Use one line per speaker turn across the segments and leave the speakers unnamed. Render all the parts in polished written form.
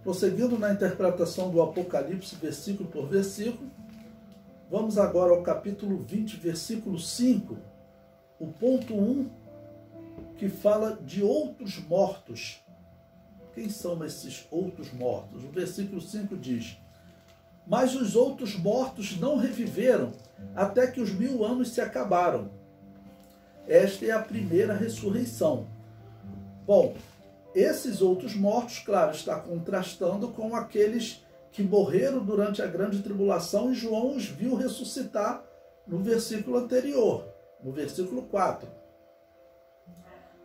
Prosseguindo na interpretação do Apocalipse, versículo por versículo, vamos agora ao capítulo 20, versículo 5, o ponto 1, que fala de outros mortos. Quem são esses outros mortos? O versículo 5 diz: mas os outros mortos não reviveram até que os 1000 anos se acabaram. Esta é a primeira ressurreição. Bom, esses outros mortos, claro, está contrastando com aqueles que morreram durante a grande tribulação, e João os viu ressuscitar no versículo anterior, no versículo 4.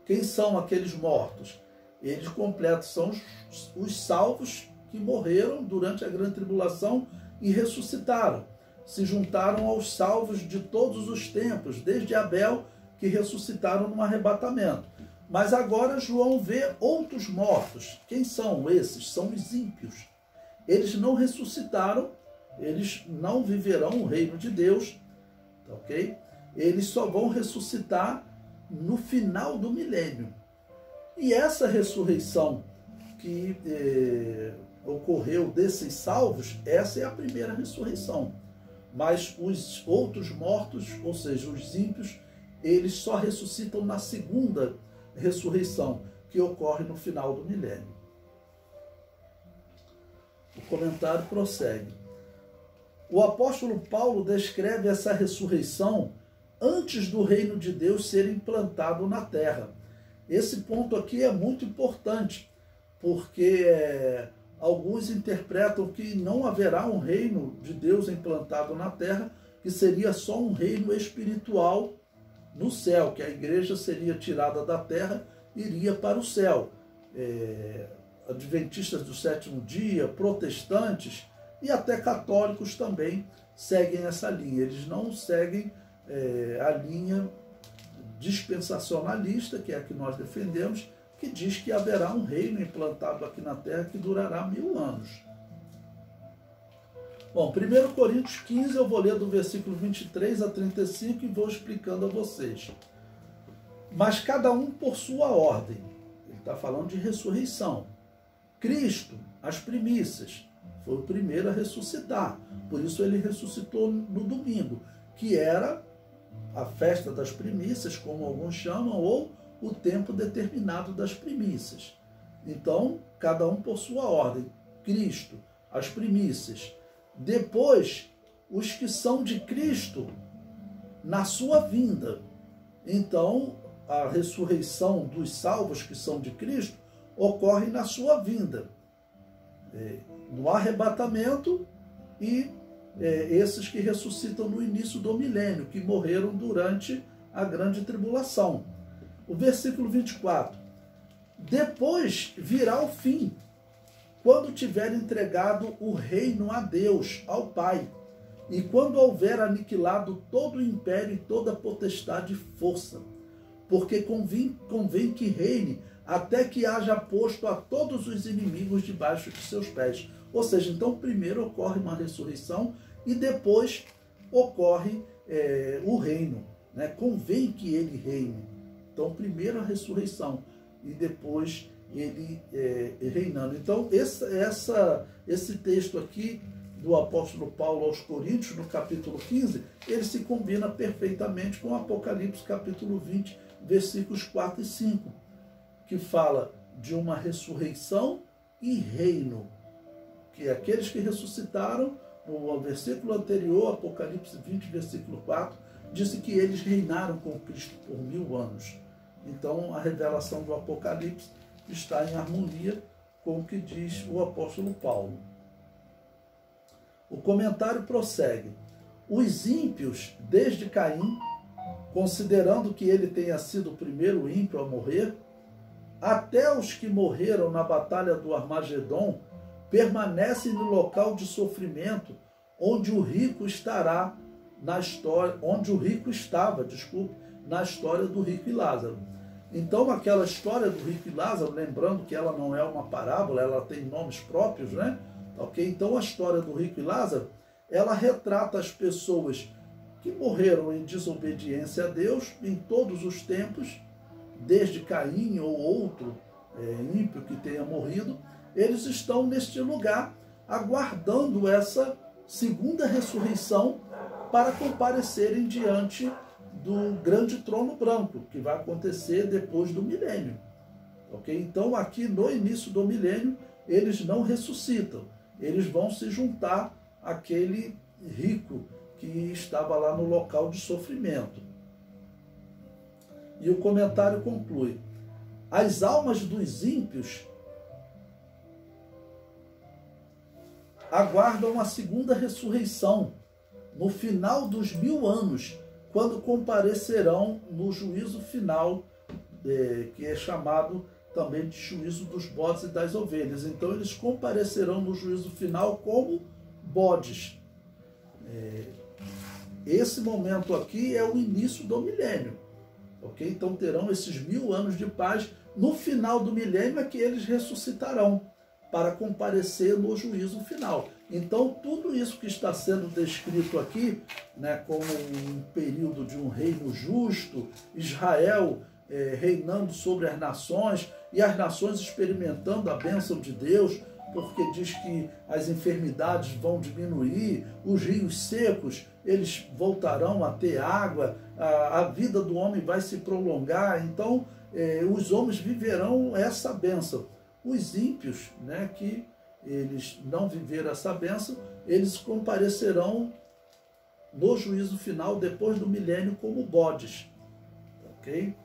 Quem são aqueles mortos? Eles completos são os salvos que morreram durante a grande tribulação e ressuscitaram. Se juntaram aos salvos de todos os tempos, desde Abel, que ressuscitaram no arrebatamento. Mas agora João vê outros mortos. Quem são esses? São os ímpios. Eles não ressuscitaram, eles não viverão o reino de Deus, ok? Eles só vão ressuscitar no final do milênio. E essa ressurreição que ocorreu desses salvos, essa é a primeira ressurreição. Mas os outros mortos, ou seja, os ímpios, eles só ressuscitam na segunda ressurreição, que ocorre no final do milênio. O comentário prossegue. O apóstolo Paulo descreve essa ressurreição antes do reino de Deus ser implantado na terra. Esse ponto aqui é muito importante, porque alguns interpretam que não haverá um reino de Deus implantado na terra, que seria só um reino espiritual no céu, que a igreja seria tirada da terra e iria para o céu. Adventistas do sétimo dia, protestantes e até católicos também seguem essa linha. Eles não seguem a linha dispensacionalista, que é a que nós defendemos, que diz que haverá um reino implantado aqui na terra que durará 1000 anos. Bom, 1 Coríntios 15, eu vou ler do versículo 23 a 35 e vou explicando a vocês. Mas cada um por sua ordem. Ele está falando de ressurreição. Cristo, as primícias, foi o primeiro a ressuscitar. Por isso ele ressuscitou no domingo, que era a festa das primícias, como alguns chamam, ou o tempo determinado das primícias. Então, cada um por sua ordem. Cristo, as primícias. Depois, os que são de Cristo na sua vinda. Então, a ressurreição dos salvos que são de Cristo ocorre na sua vinda, no arrebatamento, e esses que ressuscitam no início do milênio, que morreram durante a grande tribulação. O versículo 24. Depois virá o fim, quando tiver entregado o reino a Deus, ao Pai, e quando houver aniquilado todo o império e toda potestade e força, porque convém que reine até que haja posto a todos os inimigos debaixo de seus pés. Ou seja, então primeiro ocorre uma ressurreição e depois ocorre o reino, né? Convém que ele reine. Então primeiro a ressurreição e depois ele reinando. Então esse texto aqui do apóstolo Paulo aos Coríntios, no capítulo 15, ele se combina perfeitamente com o Apocalipse capítulo 20, versículos 4 e 5, que fala de uma ressurreição e reino, que aqueles que ressuscitaram, no versículo anterior, Apocalipse 20, versículo 4, disse que eles reinaram com Cristo por 1000 anos. Então, a revelação do Apocalipse está em harmonia com o que diz o apóstolo Paulo. O comentário prossegue. Os ímpios, desde Caim, considerando que ele tenha sido o primeiro ímpio a morrer, até os que morreram na batalha do Armagedon, permanecem no local de sofrimento, onde o rico estará na história, onde o rico estava, na história do rico e Lázaro. Então, aquela história do rico e Lázaro, lembrando que ela não é uma parábola, ela tem nomes próprios, né? Ok? Então, a história do rico e Lázaro, ela retrata as pessoas que morreram em desobediência a Deus em todos os tempos, desde Caim ou outro ímpio que tenha morrido, eles estão neste lugar aguardando essa segunda ressurreição para comparecerem diante do grande trono branco, que vai acontecer depois do milênio. Ok? Então, aqui no início do milênio, eles não ressuscitam. Eles vão se juntar àquele rico que estava lá no local de sofrimento. E o comentário conclui: as almas dos ímpios aguardam a segunda ressurreição no final dos 1000 anos, quando comparecerão no juízo final, que é chamado também de juízo dos bodes e das ovelhas. Então eles comparecerão no juízo final como bodes. Esse momento aqui é o início do milênio. Ok? Então terão esses 1000 anos de paz. No final do milênio é que eles ressuscitarão para comparecer no juízo final. Então tudo isso que está sendo descrito aqui, né, como um período de um reino justo, Israel reinando sobre as nações e as nações experimentando a bênção de Deus, porque diz que as enfermidades vão diminuir, os rios secos eles voltarão a ter água, a vida do homem vai se prolongar. Então os homens viverão essa bênção. Os ímpios, né, que eles não viveram essa bênção, eles comparecerão no juízo final depois do milênio como bodes. Ok?